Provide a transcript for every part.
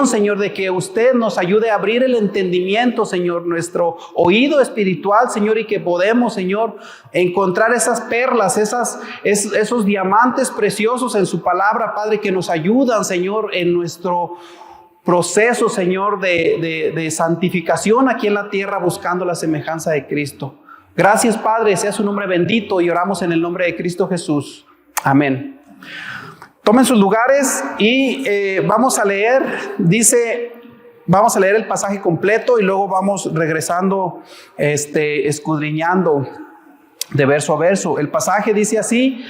Señor, de que usted nos ayude a abrir el entendimiento, Señor, nuestro oído espiritual, Señor, y que podemos, Señor, encontrar esas perlas, esos diamantes preciosos en su palabra, Padre, que nos ayudan, Señor, en nuestro proceso, Señor, de santificación aquí en la tierra, buscando la semejanza de Cristo. Gracias, Padre, sea su nombre bendito, y oramos en el nombre de Cristo Jesús. Amén. Tomen sus lugares y vamos a leer, vamos a leer el pasaje completo y luego vamos regresando, escudriñando de verso a verso. El pasaje dice así,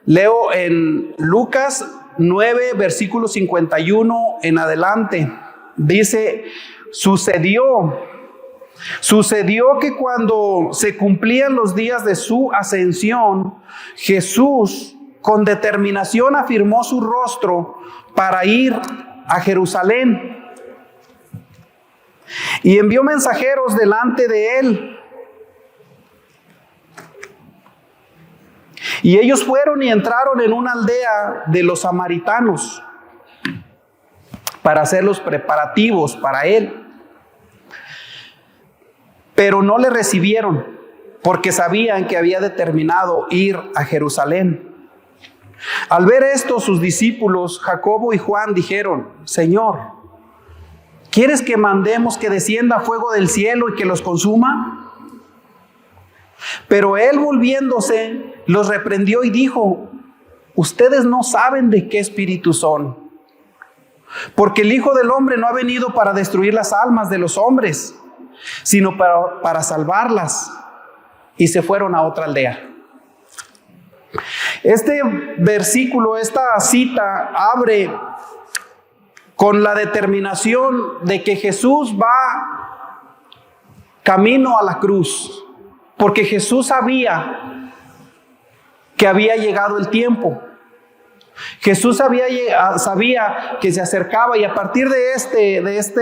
leo en Lucas 9, versículo 51 en adelante. Dice, sucedió que cuando se cumplían los días de su ascensión, Jesús con determinación afirmó su rostro para ir a Jerusalén y envió mensajeros delante de él. Y ellos fueron y entraron en una aldea de los samaritanos para hacer los preparativos para él. Pero no le recibieron porque sabían que había determinado ir a Jerusalén. Al ver esto, sus discípulos, Jacobo y Juan, dijeron, Señor, ¿quieres que mandemos que descienda fuego del cielo y que los consuma? Pero él, volviéndose, los reprendió y dijo, ustedes no saben de qué espíritu son, porque el Hijo del Hombre no ha venido para destruir las almas de los hombres, sino para salvarlas. Y se fueron a otra aldea. Este versículo, esta cita abre con la determinación de que Jesús va camino a la cruz, porque Jesús sabía que había llegado el tiempo. Jesús sabía que se acercaba, y a partir de esta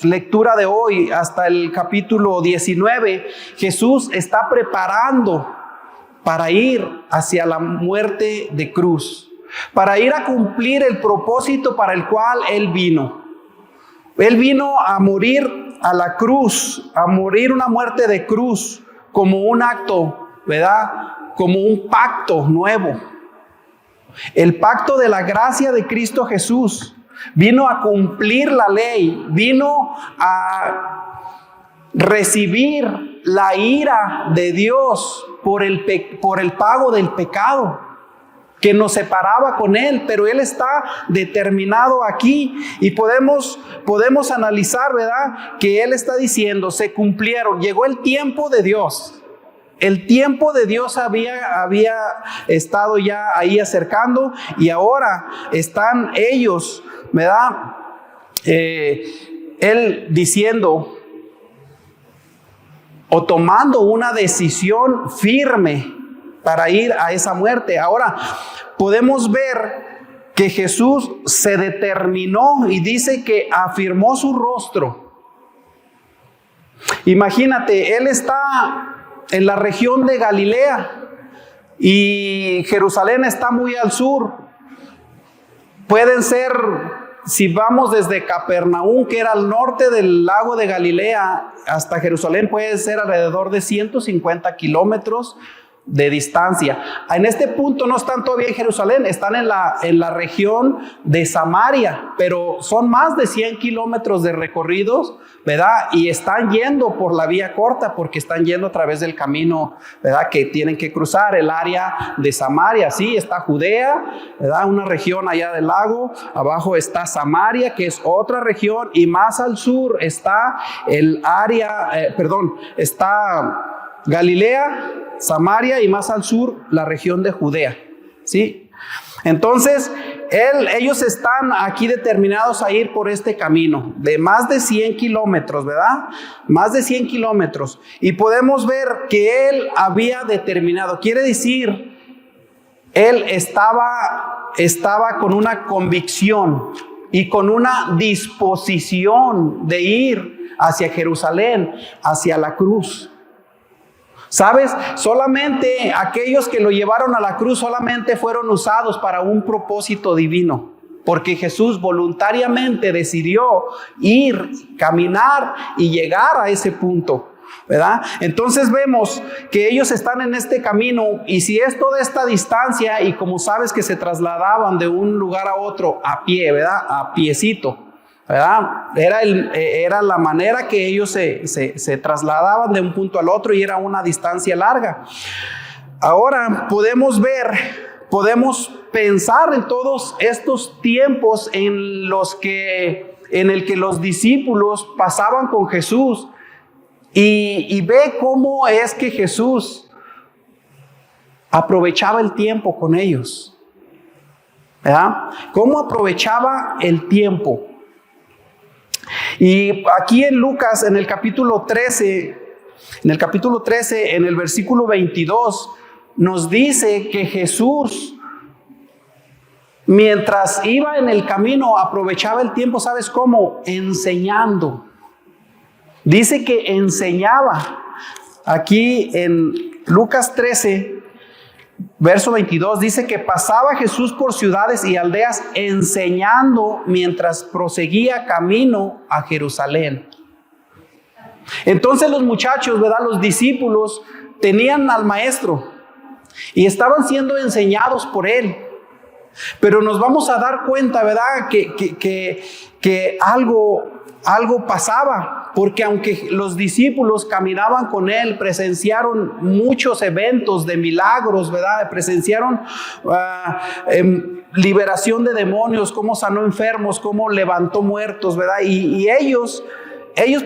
lectura de hoy hasta el capítulo 19, Jesús está preparando para ir hacia la muerte de cruz, para ir a cumplir el propósito para el cual Él vino. Él vino a morir a la cruz, a morir una muerte de cruz, como un acto, ¿verdad? Como un pacto nuevo. El pacto de la gracia de Cristo Jesús. Vino a cumplir la ley, vino a recibir la ira de Dios por el pago del pecado que nos separaba con Él, pero Él está determinado aquí, y podemos analizar, ¿verdad? Que Él está diciendo, se cumplieron, llegó el tiempo de Dios. El tiempo de Dios había estado ya ahí acercando, y ahora están ellos, ¿verdad? Él diciendo o tomando una decisión firme para ir a esa muerte. Ahora podemos ver que Jesús se determinó y dice que afirmó su rostro. Imagínate, Él está en la región de Galilea y Jerusalén está muy al sur. Pueden ser, si vamos desde Capernaum, que era al norte del lago de Galilea, hasta Jerusalén, puede ser alrededor de 150 kilómetros de distancia. En este punto no están todavía en Jerusalén, están en la región de Samaria, pero son más de 100 kilómetros de recorridos, ¿verdad? Y están yendo por la vía corta, porque están yendo a través del camino, ¿verdad? Que tienen que cruzar el área de Samaria. Sí, está Judea, ¿verdad? Una región allá del lago, abajo está Samaria, que es otra región, y más al sur está está Galilea, Samaria, y más al sur la región de Judea, ¿sí? Entonces ellos están aquí determinados a ir por este camino de más de 100 kilómetros, ¿verdad? Más de 100 kilómetros. Y podemos ver que Él había determinado, quiere decir, Él estaba con una convicción y con una disposición de ir hacia Jerusalén, hacia la cruz. ¿Sabes? Solamente aquellos que lo llevaron a la cruz solamente fueron usados para un propósito divino. porque Jesús voluntariamente decidió ir, caminar y llegar a ese punto, ¿verdad? Entonces vemos que ellos están en este camino, y si es toda esta distancia, y como sabes que se trasladaban de un lugar a otro a pie, ¿verdad? A piecito, ¿verdad? Era la manera que ellos se trasladaban de un punto al otro, y era una distancia larga. Ahora podemos pensar en todos estos tiempos en el que los discípulos pasaban con Jesús, y ve cómo es que Jesús aprovechaba el tiempo con ellos, ¿verdad? Cómo aprovechaba el tiempo. Y aquí en Lucas, en el capítulo 13, en el versículo 22, nos dice que Jesús, mientras iba en el camino, aprovechaba el tiempo, ¿sabes cómo? Enseñando. Dice que enseñaba. Aquí en Lucas 13, verso 22, dice que pasaba Jesús por ciudades y aldeas enseñando mientras proseguía camino a Jerusalén. Entonces los muchachos, ¿verdad? Los discípulos tenían al maestro y estaban siendo enseñados por él. Pero nos vamos a dar cuenta, ¿verdad? Que algo pasaba, porque aunque los discípulos caminaban con él, presenciaron muchos eventos de milagros, ¿verdad? Presenciaron liberación de demonios, cómo sanó enfermos, cómo levantó muertos, ¿verdad? Y ellos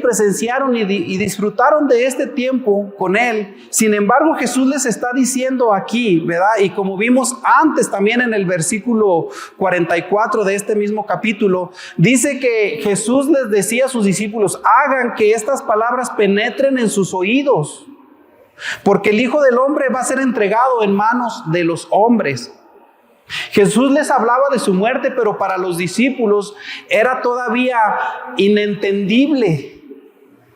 presenciaron y disfrutaron de este tiempo con él. Sin embargo, Jesús les está diciendo aquí, ¿verdad? Y como vimos antes también en el versículo 44 de este mismo capítulo, dice que Jesús les decía a sus discípulos: hagan que estas palabras penetren en sus oídos, porque el Hijo del Hombre va a ser entregado en manos de los hombres. Jesús les hablaba de su muerte, pero para los discípulos era todavía inentendible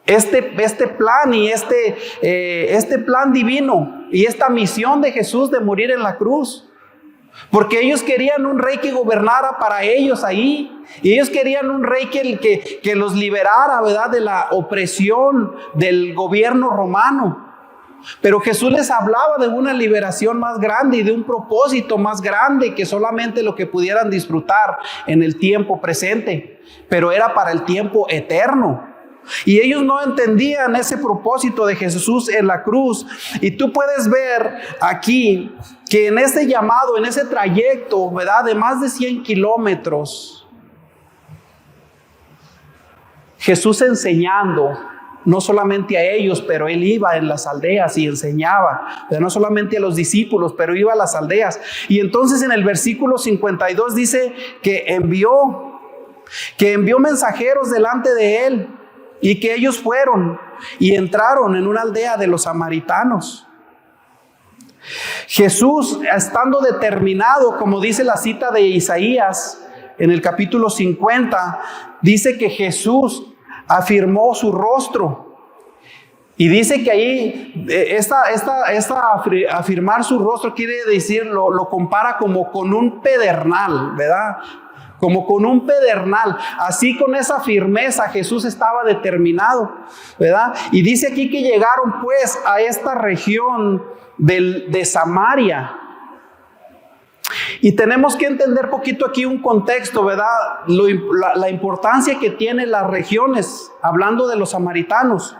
este plan y este plan divino y esta misión de Jesús de morir en la cruz. Porque ellos querían un rey que gobernara para ellos ahí, y ellos querían un rey que los liberara, ¿verdad?, de la opresión del gobierno romano. Pero Jesús les hablaba de una liberación más grande y de un propósito más grande que solamente lo que pudieran disfrutar en el tiempo presente, pero era para el tiempo eterno. Y ellos no entendían ese propósito de Jesús en la cruz. Y tú puedes ver aquí que en ese llamado, en ese trayecto, ¿verdad?, de más de 100 kilómetros, Jesús enseñando, no solamente a ellos, pero él iba en las aldeas y enseñaba, no solamente a los discípulos, pero iba a las aldeas. Y entonces en el versículo 52 dice que envió mensajeros delante de él, y que ellos fueron y entraron en una aldea de los samaritanos. Jesús, estando determinado, como dice la cita de Isaías en el capítulo 50, dice que Jesús afirmó su rostro. Y dice que ahí, afirmar su rostro quiere decir, lo compara como con un pedernal, ¿verdad? Como con un pedernal. Así, con esa firmeza, Jesús estaba determinado, ¿verdad? Y dice aquí que llegaron pues a esta región de Samaria. Y tenemos que entender poquito aquí un contexto, ¿verdad? La importancia que tienen las regiones, hablando de los samaritanos.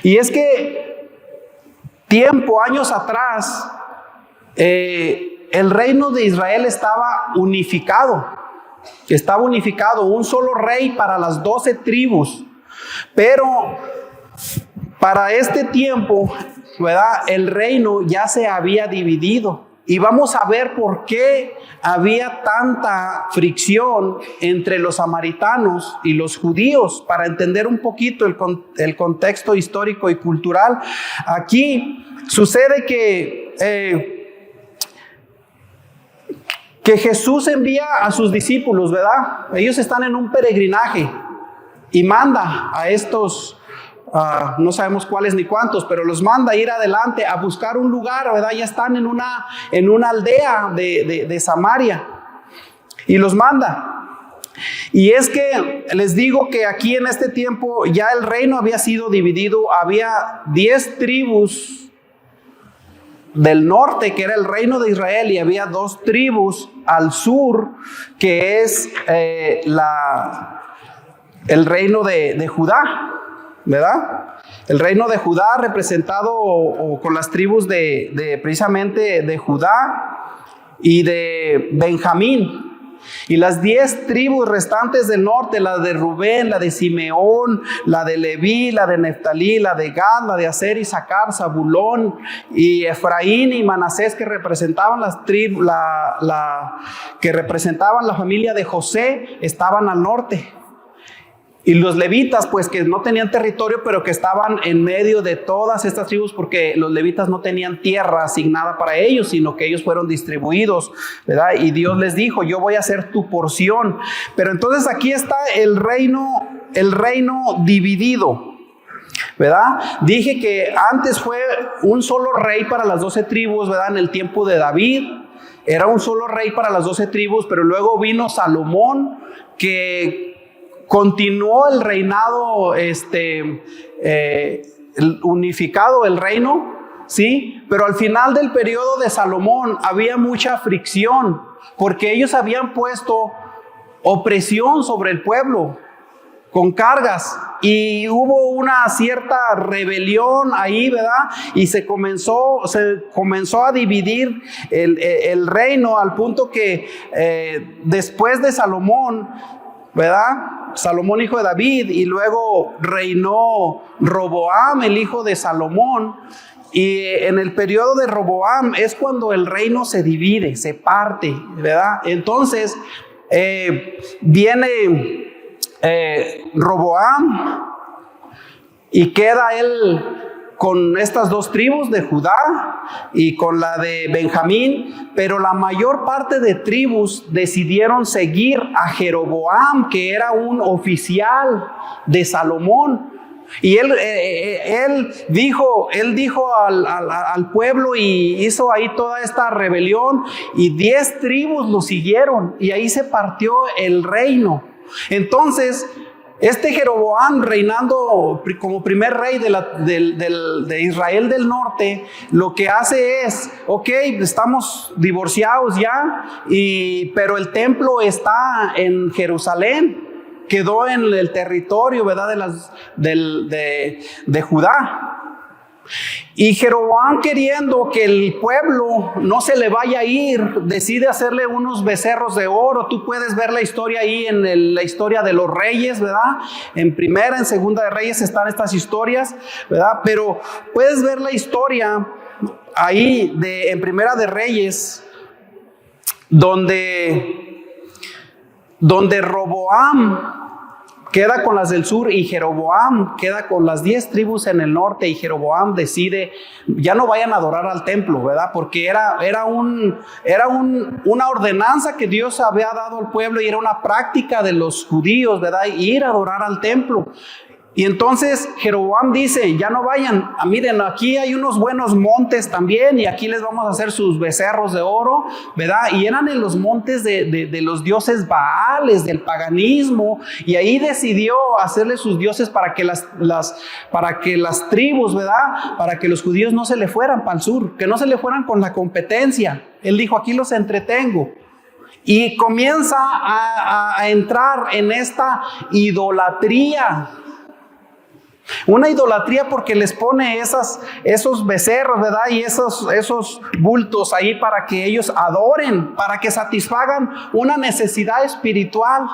Y es que años atrás, el reino de Israel estaba unificado, un solo rey para las 12 tribus. Pero para este tiempo, ¿verdad?, el reino ya se había dividido. Y vamos a ver por qué había tanta fricción entre los samaritanos y los judíos, para entender un poquito el contexto histórico y cultural. Aquí sucede que Jesús envía a sus discípulos, ¿verdad? Ellos están en un peregrinaje y manda a estos, no sabemos cuáles ni cuántos, pero los manda a ir adelante a buscar un lugar, ¿verdad? Ya están en una aldea de Samaria. y los manda. Y es que les digo que aquí en este tiempo ya el reino había sido dividido, había 10 tribus del norte, que era el reino de Israel, y había 2 tribus al sur, que es el reino de Judá, ¿verdad? El reino de Judá representado con las tribus precisamente de Judá y de Benjamín. Y las 10 tribus restantes del norte, la de Rubén, la de Simeón, la de Leví, la de Neftalí, la de Gad, la de Aser, Isaacar, Zabulón y Efraín y Manasés, que representaban las tribus, que representaban la familia de José, estaban al norte. Y los levitas, pues que no tenían territorio, pero que estaban en medio de todas estas tribus, porque los levitas no tenían tierra asignada para ellos, sino que ellos fueron distribuidos, ¿verdad? Y Dios les dijo, yo voy a hacer tu porción. Pero entonces aquí está el reino dividido, ¿verdad? Dije que antes fue un solo rey para las 12 tribus, ¿verdad? En el tiempo de David era un solo rey para las 12 tribus, pero luego vino Salomón, que continuó el reinado unificado, el reino, ¿sí? Pero al final del periodo de Salomón había mucha fricción, porque ellos habían puesto opresión sobre el pueblo con cargas, y hubo una cierta rebelión ahí, ¿verdad? Y se comenzó a dividir el reino, al punto que después de Salomón, ¿verdad? Salomón, hijo de David, y luego reinó Roboam, el hijo de Salomón. Y en el periodo de Roboam es cuando el reino se divide, se parte, ¿verdad? Entonces viene Roboam y queda él con estas 2 tribus de Judá y con la de Benjamín, pero la mayor parte de tribus decidieron seguir a Jeroboam, que era un oficial de Salomón. Y él dijo al pueblo, y hizo ahí toda esta rebelión, y 10 tribus lo siguieron, y ahí se partió el reino. Entonces, este Jeroboam, reinando como primer rey de Israel del norte, lo que hace es, ok, estamos divorciados ya, pero el templo está en Jerusalén, quedó en el territorio, ¿verdad?, de Judá. Y Jeroboam, queriendo que el pueblo no se le vaya a ir, decide hacerle unos becerros de oro. Tú puedes ver la historia ahí en la historia de los reyes, ¿verdad? En Primera, en Segunda de Reyes están estas historias, ¿verdad? Pero puedes ver la historia ahí en Primera de Reyes, donde Roboam queda con las del sur y Jeroboam queda con las 10 tribus en el norte, y Jeroboam decide, ya no vayan a adorar al templo, ¿verdad? Porque era una ordenanza que Dios había dado al pueblo, y era una práctica de los judíos, ¿verdad? Ir a adorar al templo. Y entonces Jeroboam dice, ya no vayan, miren, aquí hay unos buenos montes también, y aquí les vamos a hacer sus becerros de oro, ¿verdad? Y eran en los montes de los dioses Baales, del paganismo, y ahí decidió hacerle sus dioses para que las tribus, ¿verdad? Para que los judíos no se le fueran para el sur, que no se le fueran con la competencia. Él dijo, aquí los entretengo. Y comienza a entrar en esta idolatría. Una idolatría porque les pone esos becerros, ¿verdad? Y esos bultos ahí para que ellos adoren, para que satisfagan una necesidad espiritual.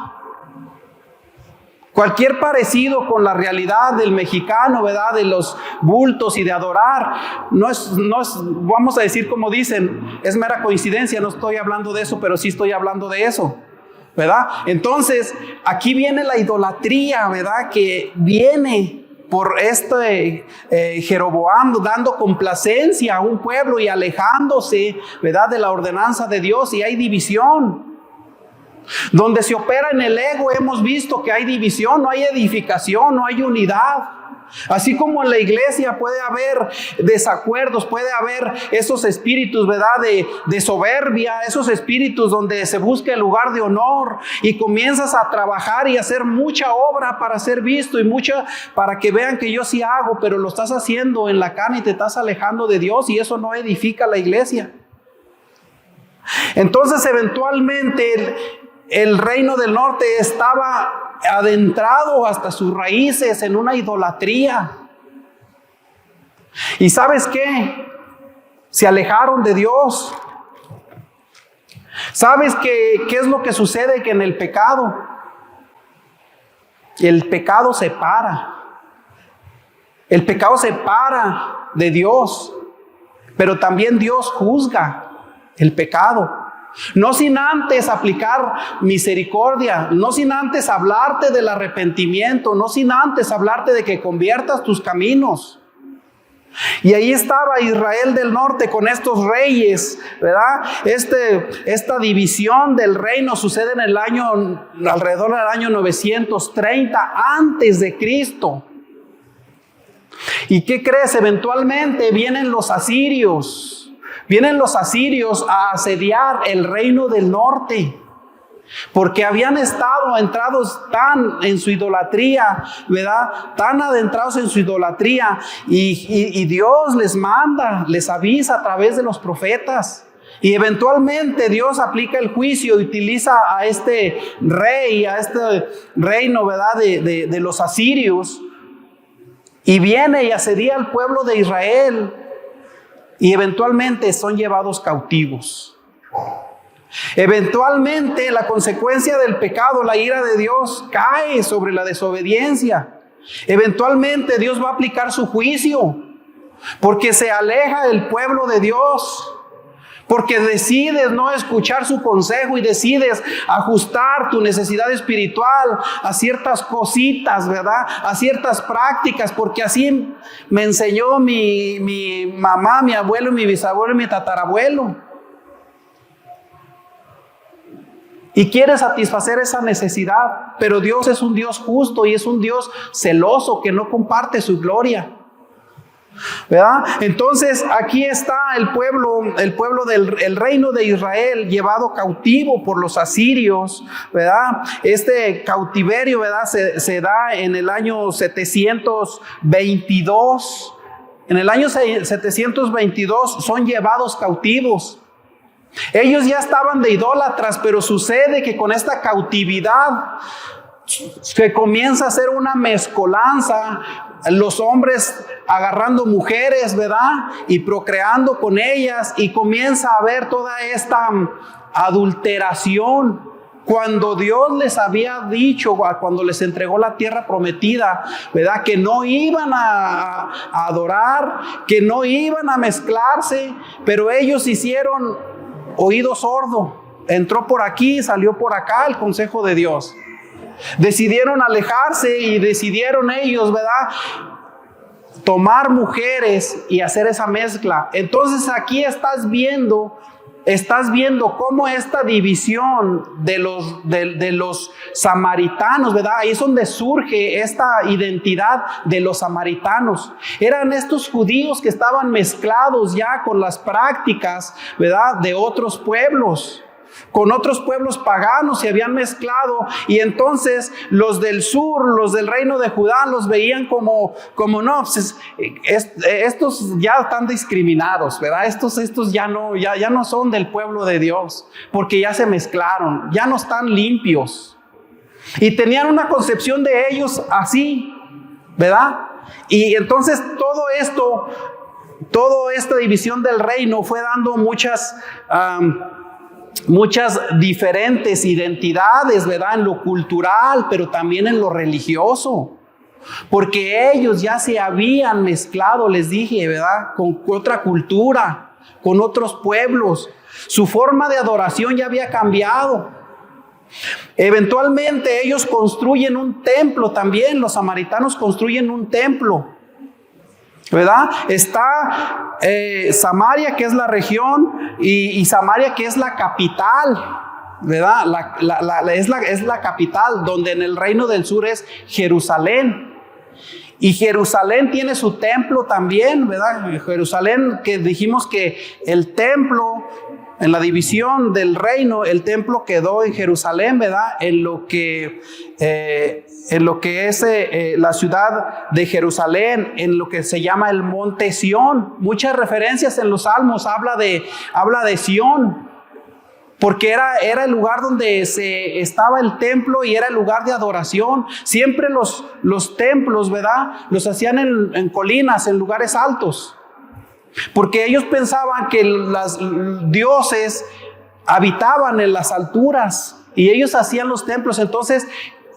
Cualquier parecido con la realidad del mexicano, ¿verdad? De los bultos y de adorar, no es, vamos a decir como dicen, es mera coincidencia. No estoy hablando de eso, pero sí estoy hablando de eso, ¿verdad? Entonces, aquí viene la idolatría, ¿verdad? Que viene por Jeroboam dando complacencia a un pueblo y alejándose, ¿verdad?, de la ordenanza de Dios, y hay división. Donde se opera en el ego, hemos visto que hay división, no hay edificación, no hay unidad. Así como en la iglesia puede haber desacuerdos, puede haber esos espíritus, ¿verdad? De soberbia, esos espíritus donde se busca el lugar de honor y comienzas a trabajar y hacer mucha obra para ser visto y mucha para que vean que yo sí hago, pero lo estás haciendo en la carne y te estás alejando de Dios y eso no edifica la iglesia. Entonces eventualmente el reino del norte estaba adentrado hasta sus raíces en una idolatría. ¿Y sabes qué? Se alejaron de Dios. ¿Sabes qué es lo que sucede? Que en el pecado separa. El pecado separa de Dios, pero también Dios juzga el pecado. No sin antes aplicar misericordia, no sin antes hablarte del arrepentimiento, no sin antes hablarte de que conviertas tus caminos. Y ahí estaba Israel del norte con estos reyes, ¿verdad? Esta división del reino sucede en el año, alrededor del año 930 antes de Cristo. ¿Y qué crees? Eventualmente vienen los asirios. Vienen los asirios a asediar el reino del norte, porque habían estado entrados tan en su idolatría, ¿verdad? Tan adentrados en su idolatría, y Dios les manda, les avisa a través de los profetas. Y eventualmente Dios aplica el juicio y utiliza a este rey, a este reino, ¿verdad? De los asirios, y viene y asedia al pueblo de Israel. Y eventualmente son llevados cautivos. Eventualmente la consecuencia del pecado, la ira de Dios, cae sobre la desobediencia. Eventualmente Dios va a aplicar su juicio, porque se aleja el pueblo de Dios. Porque decides no escuchar su consejo y decides ajustar tu necesidad espiritual a ciertas cositas, ¿verdad? A ciertas prácticas, porque así me enseñó mi mamá, mi abuelo, mi bisabuelo y mi tatarabuelo. Y quieres satisfacer esa necesidad, pero Dios es un Dios justo y es un Dios celoso que no comparte su gloria, ¿verdad? Entonces aquí está el pueblo del reino de Israel llevado cautivo por los asirios, ¿verdad? Este cautiverio, ¿verdad? Se da en el año 722. En el año 722 son llevados cautivos. Ellos ya estaban de idólatras, pero sucede que con esta cautividad se comienza a hacer una mezcolanza, los hombres agarrando mujeres, ¿verdad? Y procreando con ellas, y comienza a haber toda esta adulteración. Cuando Dios les había dicho, cuando les entregó la tierra prometida, ¿verdad? Que no iban a adorar, que no iban a mezclarse, pero ellos hicieron oído sordo. Entró por aquí, salió por acá el consejo de Dios. Decidieron alejarse y decidieron ellos, ¿verdad? Tomar mujeres y hacer esa mezcla. Entonces aquí estás viendo cómo esta división de los samaritanos, ¿verdad? Ahí es donde surge esta identidad de los samaritanos. Eran estos judíos que estaban mezclados ya con las prácticas, ¿verdad? De otros pueblos. Con otros pueblos paganos se habían mezclado, y entonces los del sur, los del reino de Judá, los veían como no, pues estos ya están discriminados, ¿verdad? Estos ya no son del pueblo de Dios, porque ya se mezclaron, ya no están limpios. Y tenían una concepción de ellos así, ¿verdad? Y entonces toda esta división del reino fue dando muchas diferentes identidades, ¿verdad? En lo cultural, pero también en lo religioso. Porque ellos ya se habían mezclado, les dije, ¿verdad? Con otra cultura, con otros pueblos. Su forma de adoración ya había cambiado. Eventualmente ellos construyen un templo también. Los samaritanos construyen un templo, ¿verdad? Está Samaria, que es la región, y Samaria, que es la capital, ¿verdad? Es la capital, donde en el reino del sur es Jerusalén. Y Jerusalén tiene su templo también, ¿verdad? Jerusalén, que dijimos que el templo, en la división del reino, el templo quedó en Jerusalén, ¿verdad? En lo que es la ciudad de Jerusalén, en lo que se llama el monte Sión. Muchas referencias en los Salmos habla de Sión, porque era el lugar donde estaba el templo y era el lugar de adoración. Siempre los templos, ¿verdad?, los hacían en colinas, en lugares altos, porque ellos pensaban que los dioses habitaban en las alturas y ellos hacían los templos. Entonces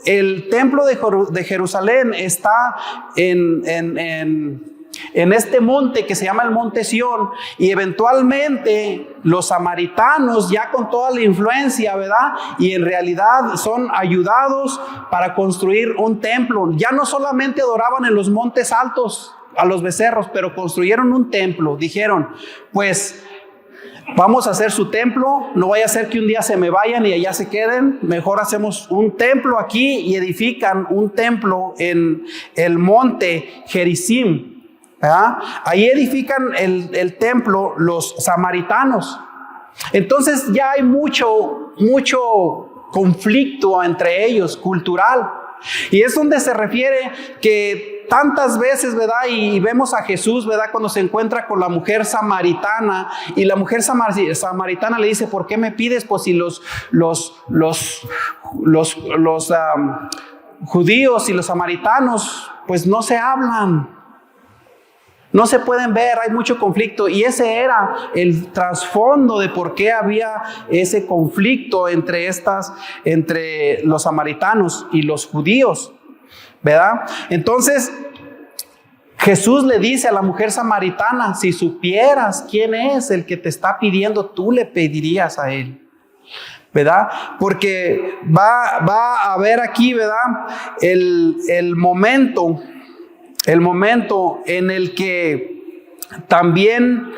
el templo de Jerusalén está en este monte que se llama el monte Sión, y eventualmente los samaritanos, ya con toda la influencia, ¿verdad?, y en realidad son ayudados para construir un templo. Ya no solamente adoraban en los montes altos a los becerros, pero construyeron un templo. Dijeron, pues vamos a hacer su templo, no vaya a ser que un día se me vayan y allá se queden. Mejor hacemos un templo aquí, y edifican un templo en el monte Gerizim, ¿verdad? Ahí edifican el templo los samaritanos. Entonces ya hay mucho conflicto entre ellos, cultural. Y es donde se refiere que tantas veces, ¿verdad? Y vemos a Jesús, ¿verdad?, cuando se encuentra con la mujer samaritana, y la mujer samaritana le dice, ¿por qué me pides? Pues si los judíos y los samaritanos pues no se hablan, no se pueden ver, hay mucho conflicto. Y ese era el trasfondo de por qué había ese conflicto entre los samaritanos y los judíos, ¿verdad? Entonces Jesús le dice a la mujer samaritana, si supieras quién es el que te está pidiendo, tú le pedirías a él, ¿verdad? Porque va a haber aquí, ¿verdad?, el momento en el que también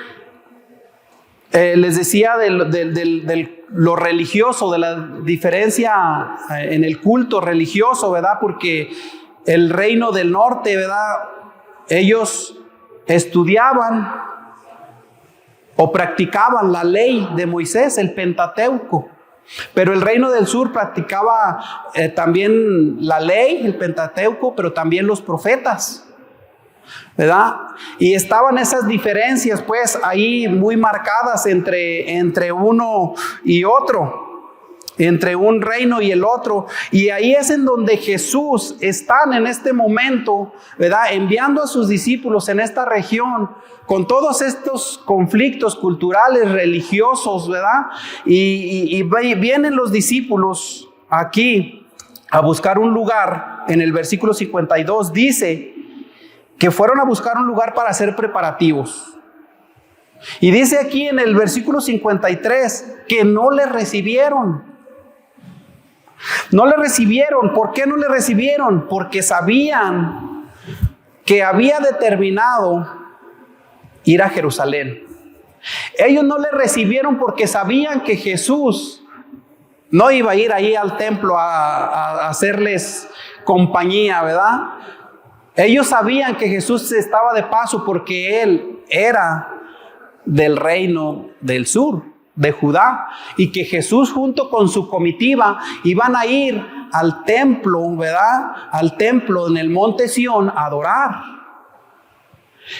les decía de lo religioso, de la diferencia en el culto religioso, ¿verdad? Porque el reino del norte, ¿verdad?, ellos estudiaban o practicaban la ley de Moisés, el Pentateuco. Pero el reino del sur practicaba también la ley, el Pentateuco, pero también los profetas, ¿verdad? Y estaban esas diferencias pues ahí muy marcadas entre uno y otro, entre un reino y el otro. Y ahí es en donde Jesús está en este momento, ¿verdad?, enviando a sus discípulos en esta región con todos estos conflictos culturales, religiosos, ¿verdad? Y vienen los discípulos aquí a buscar un lugar. En el versículo 52 dice que fueron a buscar un lugar para hacer preparativos. Y dice aquí en el versículo 53 que no le recibieron. No le recibieron. ¿Por qué no le recibieron? Porque sabían que había determinado ir a Jerusalén. Ellos no le recibieron porque sabían que Jesús no iba a ir ahí al templo a hacerles compañía, ¿verdad? Ellos sabían que Jesús estaba de paso porque Él era del reino del sur, de Judá, y que Jesús junto con su comitiva iban a ir al templo, ¿verdad?, al templo en el monte Sión a adorar.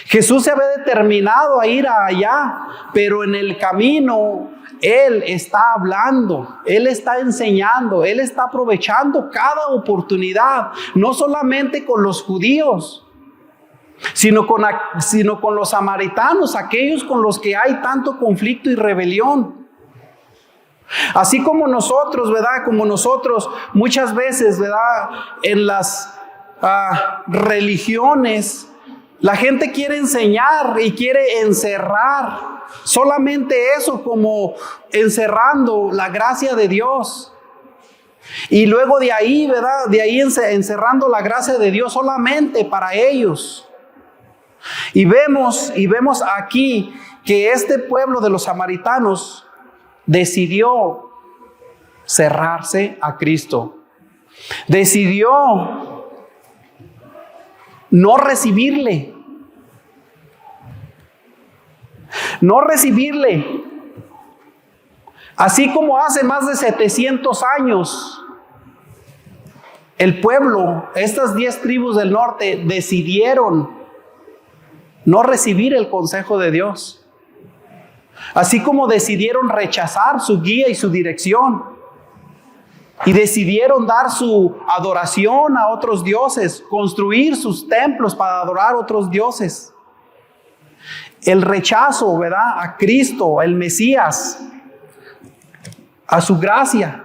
Jesús se había determinado a ir allá, pero en el camino Él está hablando, Él está enseñando, Él está aprovechando cada oportunidad, no solamente con los judíos, sino con los samaritanos, aquellos con los que hay tanto conflicto y rebelión. Así como nosotros, ¿verdad? Como nosotros muchas veces, ¿verdad?, en las religiones, la gente quiere enseñar y quiere encerrar solamente eso, como encerrando la gracia de Dios. Y luego de ahí, ¿verdad?, de ahí encerrando la gracia de Dios solamente para ellos. Y vemos aquí que este pueblo de los samaritanos decidió cerrarse a Cristo. Decidió no recibirle. No recibirle. Así como hace más de 700 años, el pueblo, estas 10 tribus del norte, decidieron no recibir el consejo de Dios. Así como decidieron rechazar su guía y su dirección. Y decidieron dar su adoración a otros dioses, construir sus templos para adorar a otros dioses. El rechazo, ¿verdad?, a Cristo, el Mesías, a su gracia.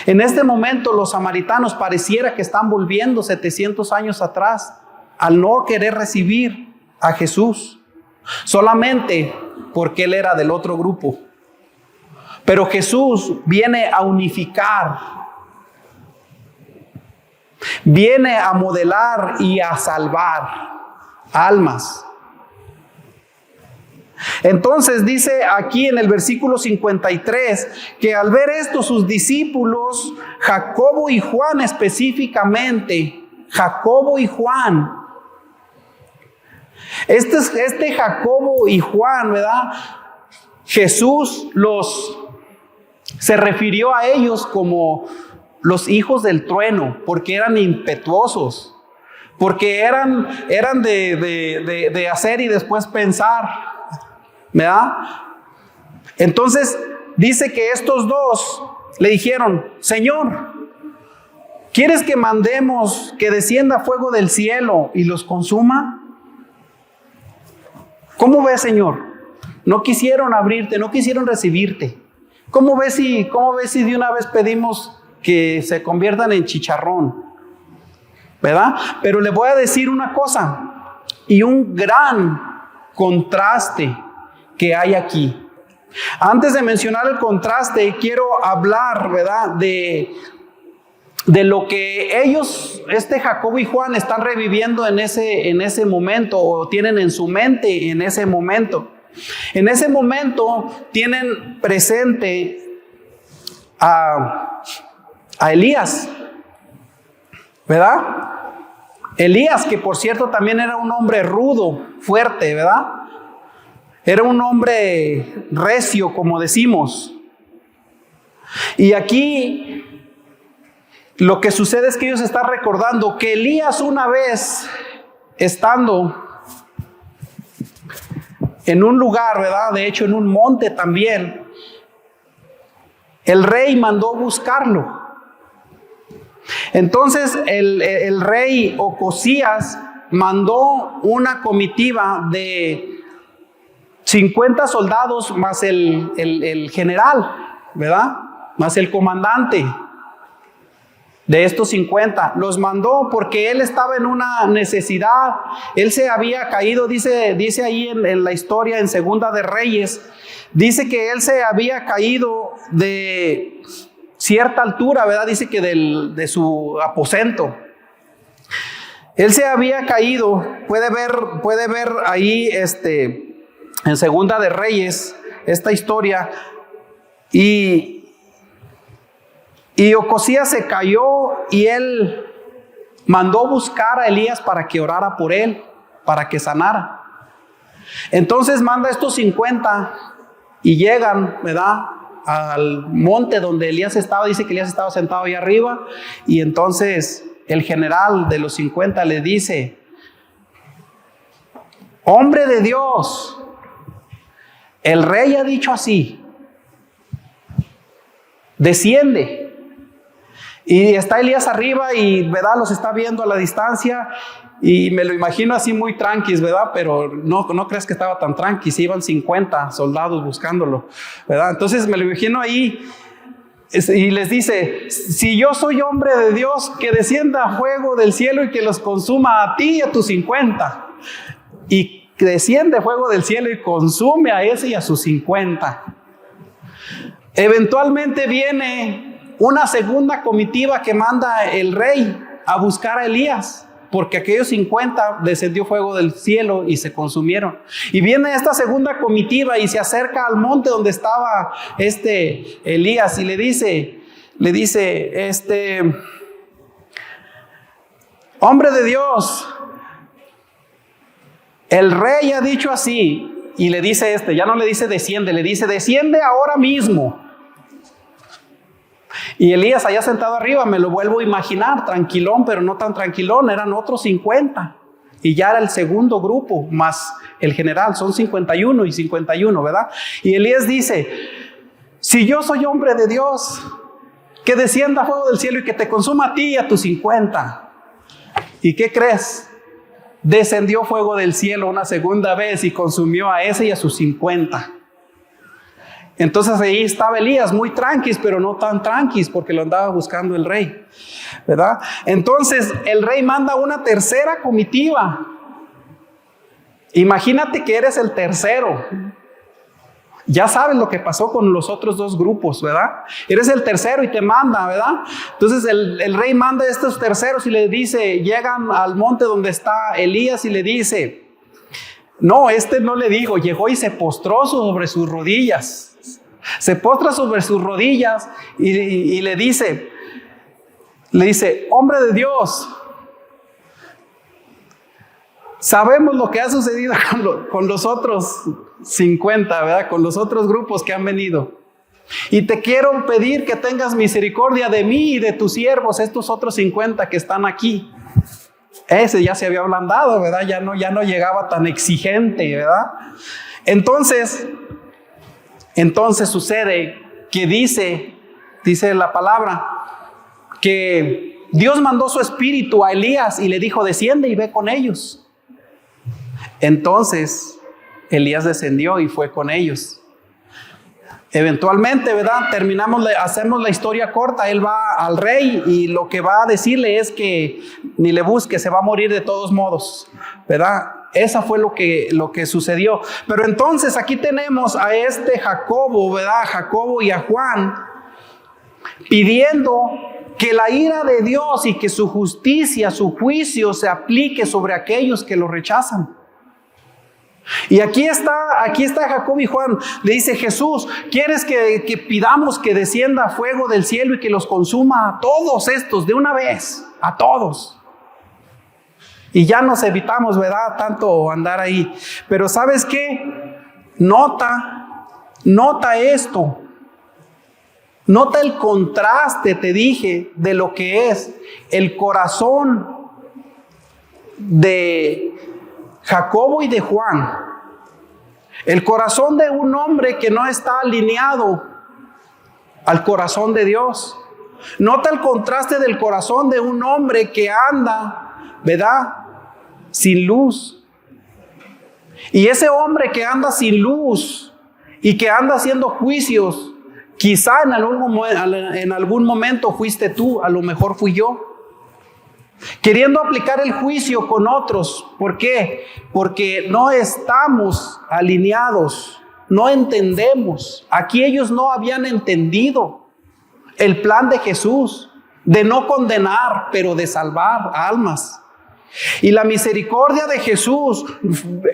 En este momento los samaritanos pareciera que están volviendo 700 años atrás al no querer recibir a Jesús, solamente porque Él era del otro grupo. Pero Jesús viene a unificar, viene a modelar y a salvar almas. Entonces dice aquí en el versículo 53 que al ver esto sus discípulos, Jacobo y Juan específicamente, Jacobo y Juan, este Jacobo y Juan, ¿verdad? Jesús se refirió a ellos como los hijos del trueno, porque eran impetuosos, porque eran de hacer y después pensar, ¿verdad? Entonces dice que estos dos le dijeron: Señor, ¿quieres que mandemos que descienda fuego del cielo y los consuma? ¿Cómo ves, Señor? No quisieron abrirte, no quisieron recibirte. ¿Cómo ves si de una vez pedimos que se conviertan en chicharrón? ¿Verdad? Pero le voy a decir una cosa y un gran contraste que hay aquí. Antes de mencionar el contraste, quiero hablar, ¿verdad?, de lo que ellos, Jacobo y Juan, están reviviendo en ese momento, o tienen en su mente en ese momento. En ese momento tienen presente a Elías, ¿verdad? Elías, que por cierto también era un hombre rudo, fuerte, ¿verdad? Era un hombre recio, como decimos. Y aquí lo que sucede es que ellos están recordando que Elías, una vez estando en un lugar, ¿verdad?, de hecho en un monte también, el rey mandó buscarlo. Entonces el rey Ocosías mandó una comitiva de 50 soldados más el general, ¿verdad?, más el comandante de estos 50. Los mandó porque él estaba en una necesidad. Él se había caído, dice ahí en la historia, en Segunda de Reyes, dice que él se había caído de cierta altura, ¿verdad? Dice que de su aposento. Él se había caído, puede ver ahí en Segunda de Reyes esta historia, y Ocosías se cayó y él mandó buscar a Elías para que orara por él, para que sanara. Entonces manda estos 50 y llegan, ¿verdad?, al monte donde Elías estaba. Dice que Elías estaba sentado ahí arriba, y entonces el general de los 50 le dice: hombre de Dios, el rey ha dicho así, desciende. Y está Elías arriba y, ¿verdad?, los está viendo a la distancia, y me lo imagino así muy tranquis, ¿verdad? Pero no creas que estaba tan tranquis, iban 50 soldados buscándolo, ¿verdad? Entonces me lo imagino ahí y les dice: si yo soy hombre de Dios, que descienda fuego del cielo y que los consuma a ti y a tus 50. Y desciende fuego del cielo y consume a ese y a sus 50. Eventualmente viene una segunda comitiva que manda el rey a buscar a Elías, porque aquellos 50 descendió fuego del cielo y se consumieron. Y viene esta segunda comitiva y se acerca al monte donde estaba Elías, y le dice hombre de Dios, el rey ha dicho así. Y le dice ya no le dice desciende, le dice desciende ahora mismo. Y Elías allá sentado arriba, me lo vuelvo a imaginar, tranquilón, pero no tan tranquilón, eran otros 50. Y ya era el segundo grupo, más el general, son 51 y 51, ¿verdad? Y Elías dice, si yo soy hombre de Dios, que descienda fuego del cielo y que te consuma a ti y a tus 50. ¿Y qué crees? Descendió fuego del cielo una segunda vez y consumió a ese y a sus 50. Entonces ahí estaba Elías, muy tranquis, pero no tan tranquis, porque lo andaba buscando el rey, ¿verdad? Entonces el rey manda una tercera comitiva. Imagínate que eres el tercero. Ya sabes lo que pasó con los otros dos grupos, ¿verdad? Eres el tercero y te manda, ¿verdad? Entonces el rey manda a estos terceros y le dice, llegan al monte donde está Elías y le dice, no, no le digo, llegó y se postró sobre sus rodillas. Se postra sobre sus rodillas y le dice, hombre de Dios, sabemos lo que ha sucedido con los otros 50, ¿verdad? Con los otros grupos que han venido. Y te quiero pedir que tengas misericordia de mí y de tus siervos, estos otros 50 que están aquí. Ese ya se había ablandado, ¿verdad? Ya no llegaba tan exigente, ¿verdad? Entonces sucede que dice la palabra, que Dios mandó su espíritu a Elías y le dijo, desciende y ve con ellos. Entonces Elías descendió y fue con ellos. Eventualmente, ¿verdad? Hacemos la historia corta. Él va al rey y lo que va a decirle es que ni le busque, se va a morir de todos modos, ¿verdad? Esa fue lo que sucedió. Pero entonces aquí tenemos a Jacobo, ¿verdad? Jacobo y a Juan pidiendo que la ira de Dios y que su justicia, su juicio se aplique sobre aquellos que lo rechazan. Y aquí está Jacobo y Juan. Le dice, Jesús, ¿quieres que pidamos que descienda fuego del cielo y que los consuma a todos estos de una vez? A todos. Y ya nos evitamos, ¿verdad? Tanto andar ahí. Pero ¿sabes qué? Nota esto. Nota el contraste, te dije, de lo que es el corazón de Jacobo y de Juan. El corazón de un hombre que no está alineado al corazón de Dios. Nota el contraste del corazón de un hombre que anda, ¿verdad?, sin luz. Y ese hombre que anda sin luz y que anda haciendo juicios, quizá en algún momento fuiste tú, a lo mejor fui yo. Queriendo aplicar el juicio con otros. ¿Por qué? Porque no estamos alineados, no entendemos. Aquí ellos no habían entendido el plan de Jesús, de no condenar, pero de salvar almas. Y la misericordia de Jesús,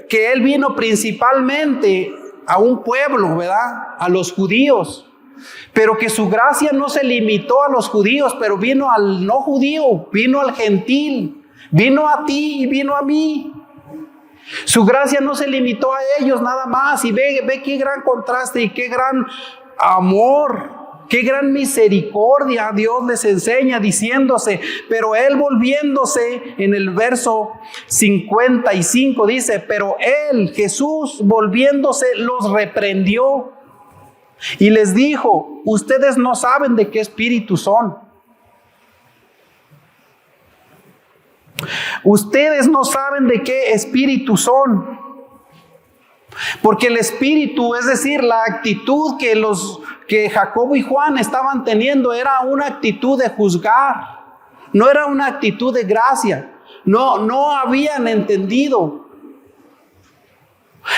que Él vino principalmente a un pueblo, ¿verdad?, a los judíos. Pero que su gracia no se limitó a los judíos, pero vino al no judío, vino al gentil, vino a ti y vino a mí. Su gracia no se limitó a ellos nada más. Y ve qué gran contraste y qué gran amor, qué gran misericordia Dios les enseña diciéndose. Pero Él volviéndose, en el verso 55 dice, pero Él, Jesús, volviéndose, los reprendió. Y les dijo, ustedes no saben de qué espíritu son. Ustedes no saben de qué espíritu son. Porque el espíritu, es decir, la actitud que Jacobo y Juan estaban teniendo era una actitud de juzgar. No era una actitud de gracia. No habían entendido.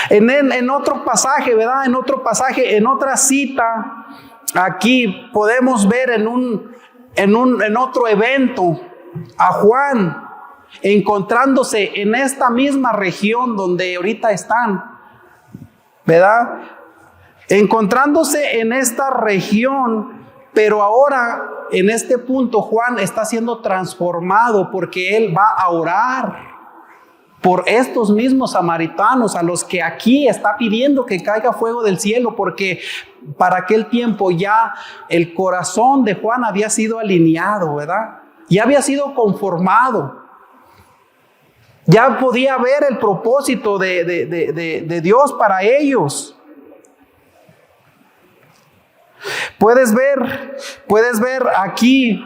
En otro pasaje, ¿verdad? En otra cita, aquí podemos ver en otro evento a Juan encontrándose en esta misma región donde ahorita están, ¿verdad? Encontrándose en esta región Pero ahora, en este punto, Juan está siendo transformado porque él va a orar por estos mismos samaritanos a los que aquí está pidiendo que caiga fuego del cielo, porque para aquel tiempo ya el corazón de Juan había sido alineado, ¿verdad? Ya había sido conformado. Ya podía ver el propósito de Dios para ellos. Puedes ver aquí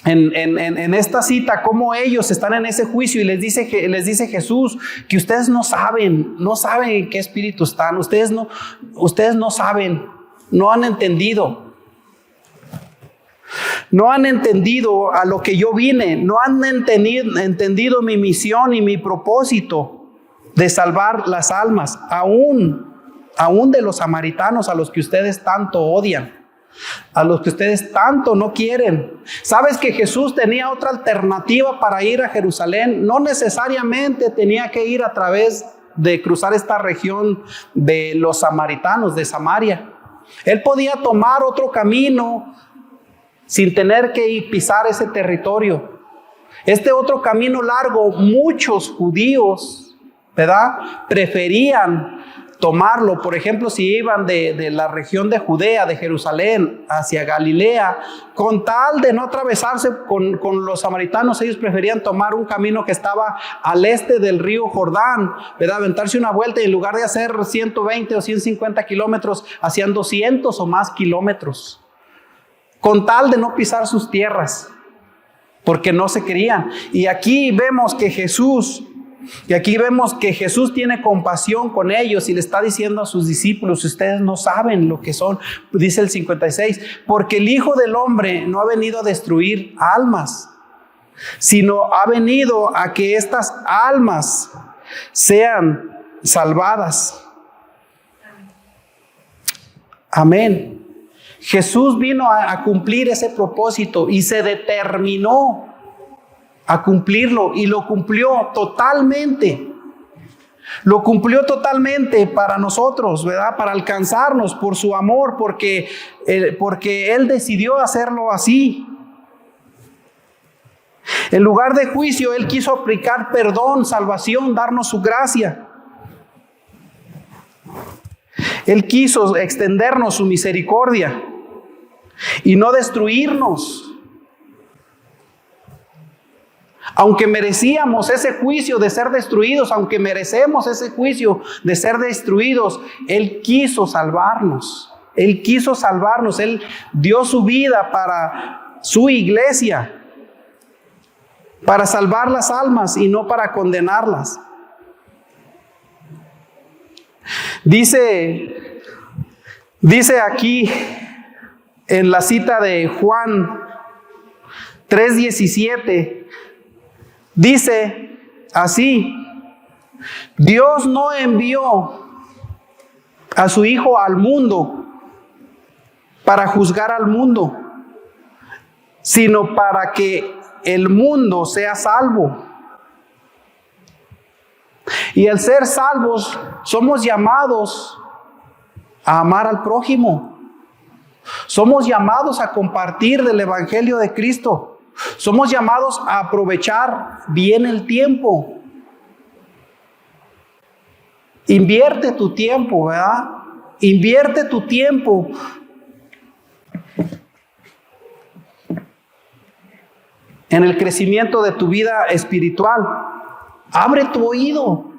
en esta cita cómo ellos están en ese juicio y les dice Jesús que ustedes no saben en qué espíritu están, ustedes no saben, no han entendido. No han entendido a lo que yo vine, no han entendido mi misión y mi propósito de salvar las almas, aún de los samaritanos a los que ustedes tanto odian, a los que ustedes tanto no quieren. ¿Sabes que Jesús tenía otra alternativa para ir a Jerusalén? No necesariamente tenía que ir a través de cruzar esta región de los samaritanos, de Samaria. Él podía tomar otro camino sin tener que pisar ese territorio. Este otro camino largo, muchos judíos, ¿verdad?, preferían tomarlo. Por ejemplo, si iban de la región de Judea, de Jerusalén, hacia Galilea, con tal de no atravesarse con los samaritanos, ellos preferían tomar un camino que estaba al este del río Jordán, ¿verdad?, aventarse una vuelta y en lugar de hacer 120 o 150 kilómetros, hacían 200 o más kilómetros, con tal de no pisar sus tierras, porque no se querían. Y aquí vemos que Jesús tiene compasión con ellos y le está diciendo a sus discípulos: ustedes no saben lo que son. Dice el 56, porque el Hijo del Hombre no ha venido a destruir almas, sino ha venido a que estas almas sean salvadas. Amén. Jesús vino a cumplir ese propósito y se determinó a cumplirlo y lo cumplió totalmente. Lo cumplió totalmente para nosotros, ¿verdad? Para alcanzarnos por su amor, porque Él decidió hacerlo así. En lugar de juicio, Él quiso aplicar perdón, salvación, darnos su gracia. Él quiso extendernos su misericordia y no destruirnos. Aunque merecíamos ese juicio de ser destruidos, aunque merecemos ese juicio de ser destruidos, Él quiso salvarnos. Él quiso salvarnos. Él dio su vida para su iglesia, para salvar las almas y no para condenarlas. Dice aquí en la cita de Juan 3:17, dice así: Dios no envió a su Hijo al mundo para juzgar al mundo, sino para que el mundo sea salvo. Y al ser salvos, somos llamados a amar al prójimo. Somos llamados a compartir del Evangelio de Cristo. Somos llamados a aprovechar bien el tiempo. Invierte tu tiempo, ¿verdad? Invierte tu tiempo. En el crecimiento de tu vida espiritual. Abre tu oído.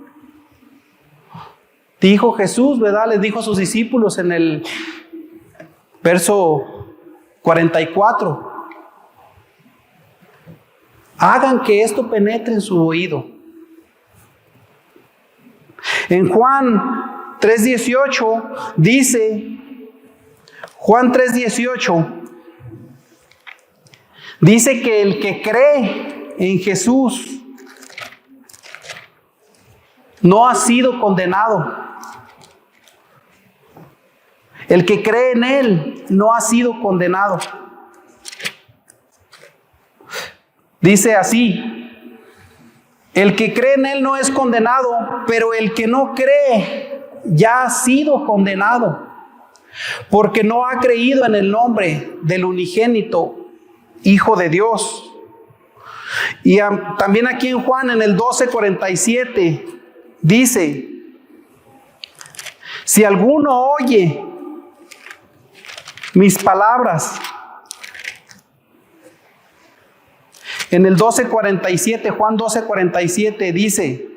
Dijo Jesús, ¿verdad? Les dijo a sus discípulos en el verso 44. Hagan que esto penetre en su oído. En Juan 3:18 dice, Juan 3:18 dice que el que cree en Jesús no ha sido condenado. El que cree en Él no ha sido condenado. Dice así: el que cree en Él no es condenado, pero el que no cree ya ha sido condenado, porque no ha creído en el nombre del unigénito Hijo de Dios. Y también aquí en Juan, en el 12:47, dice: si alguno oye mis palabras. En el 12:47, Juan 12:47 dice: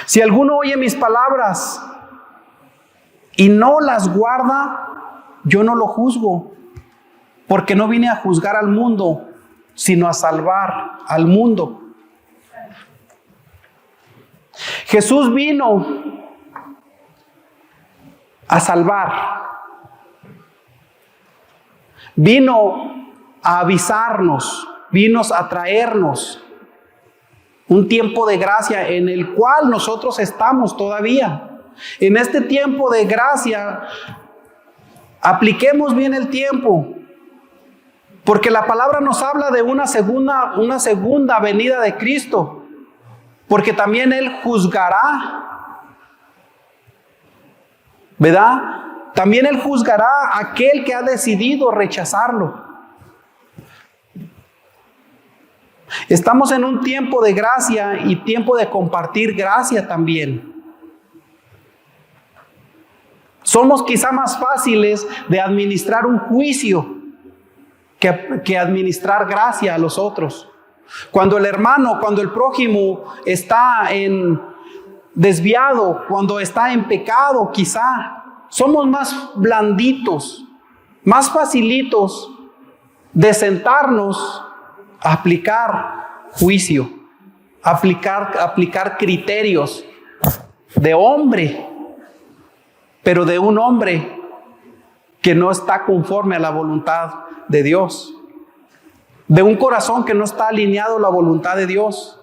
si alguno oye mis palabras y no las guarda, yo no lo juzgo, porque no vine a juzgar al mundo, sino a salvar al mundo. Jesús vino a salvar, vino a avisarnos, vino a traernos un tiempo de gracia en el cual nosotros estamos todavía. En este tiempo de gracia, apliquemos bien el tiempo, porque la palabra nos habla de una segunda venida de Cristo, porque también Él juzgará, ¿verdad? También Él juzgará a aquel que ha decidido rechazarlo. Estamos en un tiempo de gracia y tiempo de compartir gracia también. Somos quizá más fáciles de administrar un juicio que administrar gracia a los otros. Cuando el hermano, cuando el prójimo está desviado, cuando está en pecado, quizá somos más blanditos, más facilitos de sentarnos a aplicar juicio, aplicar criterios de hombre, pero de un hombre que no está conforme a la voluntad de Dios, de un corazón que no está alineado a la voluntad de Dios.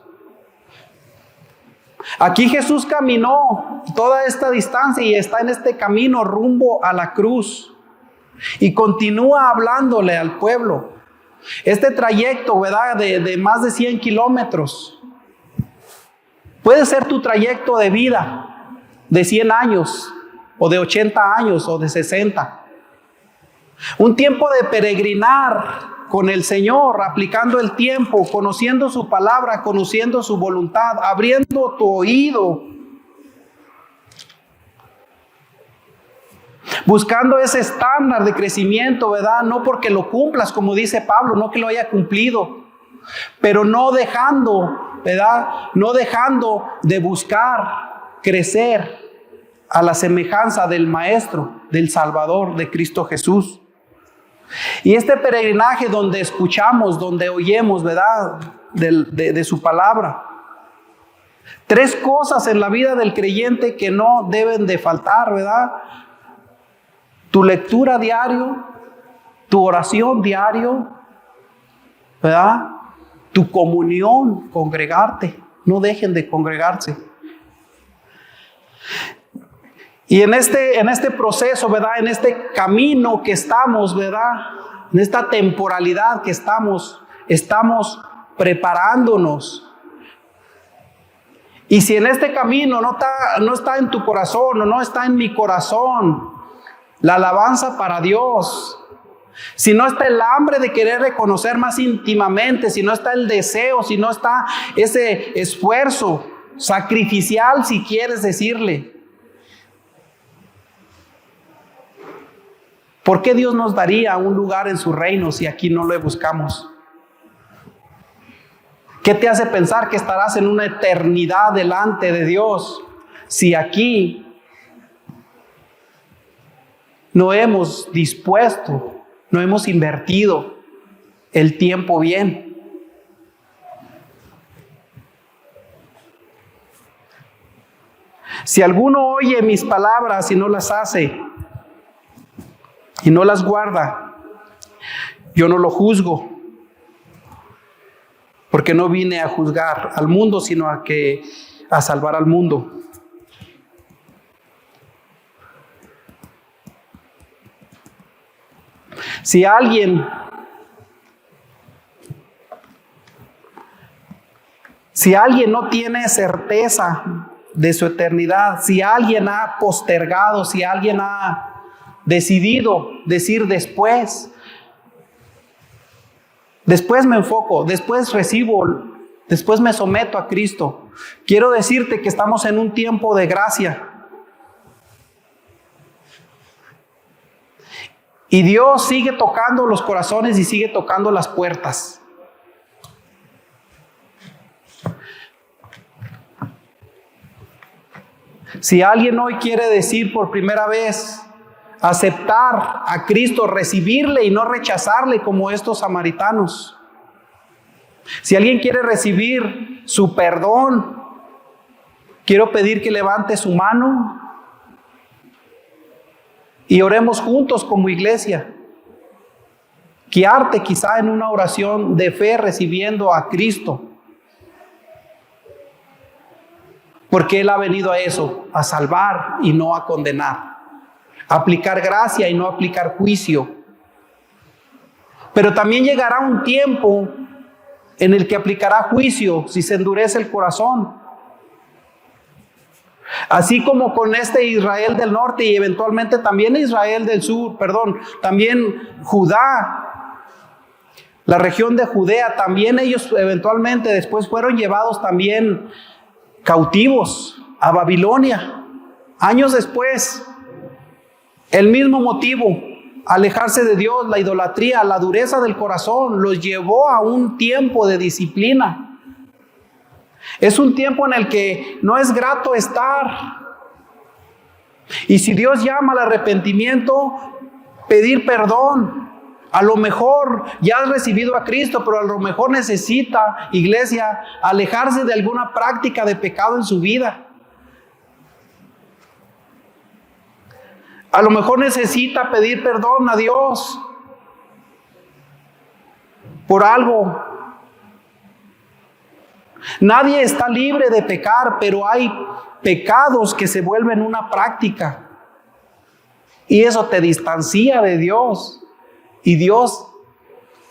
Aquí Jesús caminó toda esta distancia y está en este camino rumbo a la cruz y continúa hablándole al pueblo. Este trayecto, ¿verdad?, de más de 100 kilómetros puede ser tu trayecto de vida de 100 años o de 80 años o de 60. Un tiempo de peregrinar con el Señor, aplicando el tiempo, conociendo su palabra, conociendo su voluntad, abriendo tu oído, buscando ese estándar de crecimiento, ¿verdad? No porque lo cumplas, como dice Pablo, no que lo haya cumplido, pero no dejando, ¿verdad? No dejando de buscar crecer a la semejanza del Maestro, del Salvador, de Cristo Jesús. Y este peregrinaje donde escuchamos, donde oyemos, ¿verdad?, de su palabra. 3 cosas en la vida del creyente que no deben de faltar, ¿verdad? Tu lectura diario, tu oración diario, ¿verdad? Tu comunión, congregarte. No dejen de congregarse. Y en este proceso, ¿verdad?, en este camino que estamos, ¿verdad?, en esta temporalidad que estamos preparándonos. Y si en este camino no está en tu corazón o no está en mi corazón la alabanza para Dios, si no está el hambre de querer reconocer más íntimamente, si no está el deseo, si no está ese esfuerzo sacrificial, si quieres decirle, ¿por qué Dios nos daría un lugar en su reino si aquí no lo buscamos? ¿Qué te hace pensar que estarás en una eternidad delante de Dios si aquí no hemos dispuesto, no hemos invertido el tiempo bien? Si alguno oye mis palabras y no las hace, y no las guarda, yo no lo juzgo, porque no vine a juzgar al mundo, sino a salvar al mundo. Si alguien no tiene certeza de su eternidad. Si alguien ha postergado, si alguien ha decidido decir después me enfoco, después recibo, después me someto a Cristo. Quiero decirte que estamos en un tiempo de gracia. Y Dios sigue tocando los corazones y sigue tocando las puertas. Si alguien hoy quiere decir por primera vez, aceptar a Cristo, recibirle y no rechazarle como estos samaritanos. Si alguien quiere recibir su perdón, quiero pedir que levante su mano y oremos juntos como iglesia. Guiarte quizá en una oración de fe recibiendo a Cristo. Porque Él ha venido a eso, a salvar y no a condenar. A aplicar gracia y no aplicar juicio. Pero también llegará un tiempo en el que aplicará juicio si se endurece el corazón. Así como con este Israel del norte y eventualmente también Israel del sur, también Judá, la región de Judea, también ellos eventualmente después fueron llevados también cautivos a Babilonia. Años después, el mismo motivo, alejarse de Dios, la idolatría, la dureza del corazón, los llevó a un tiempo de disciplina. Es un tiempo en el que no es grato estar. Y si Dios llama al arrepentimiento, pedir perdón. A lo mejor ya has recibido a Cristo, pero a lo mejor necesita, iglesia, alejarse de alguna práctica de pecado en su vida. A lo mejor necesita pedir perdón a Dios por algo. Nadie está libre de pecar, pero hay pecados que se vuelven una práctica. Y eso te distancia de Dios. Y Dios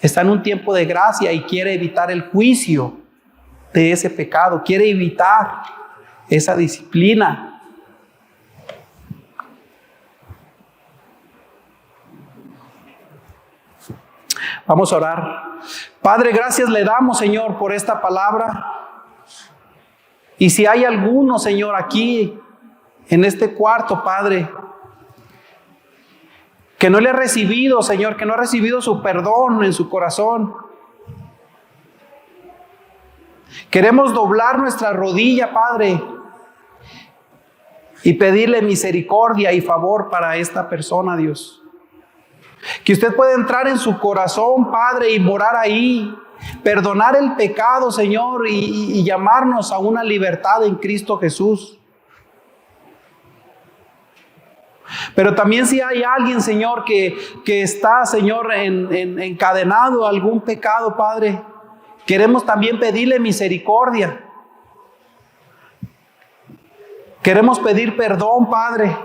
está en un tiempo de gracia y quiere evitar el juicio de ese pecado. Quiere evitar esa disciplina. Vamos a orar. Padre, gracias le damos, Señor, por esta palabra. Y si hay alguno, Señor, aquí en este cuarto, Padre, que no le ha recibido, Señor, que no ha recibido su perdón en su corazón, queremos doblar nuestra rodilla, Padre, y pedirle misericordia y favor para esta persona, Dios. Que usted pueda entrar en su corazón, Padre, y morar ahí, perdonar el pecado, Señor, y llamarnos a una libertad en Cristo Jesús. Pero también si hay alguien, Señor, que está, Señor, encadenado a algún pecado, Padre, queremos también pedirle misericordia. Queremos pedir perdón, Padre.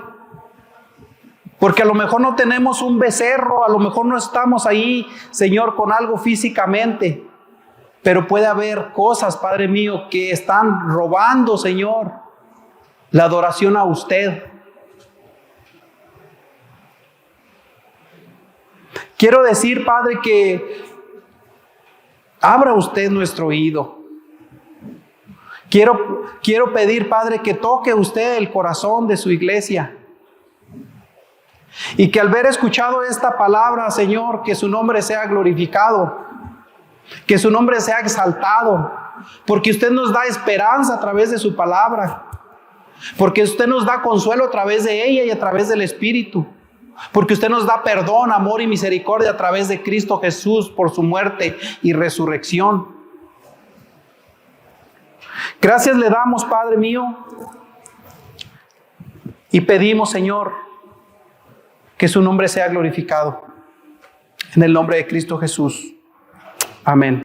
Porque a lo mejor no tenemos un becerro, a lo mejor no estamos ahí, Señor, con algo físicamente. Pero puede haber cosas, Padre mío, que están robando, Señor, la adoración a usted. Quiero decir, Padre, que abra usted nuestro oído. Quiero pedir, Padre, que toque usted el corazón de su iglesia. Y que al haber escuchado esta palabra, Señor, que su nombre sea glorificado, que su nombre sea exaltado, porque usted nos da esperanza a través de su palabra, porque usted nos da consuelo a través de ella y a través del Espíritu, porque usted nos da perdón, amor y misericordia a través de Cristo Jesús por su muerte y resurrección. Gracias le damos, Padre mío, y pedimos, Señor, que su nombre sea glorificado. En el nombre de Cristo Jesús. Amén.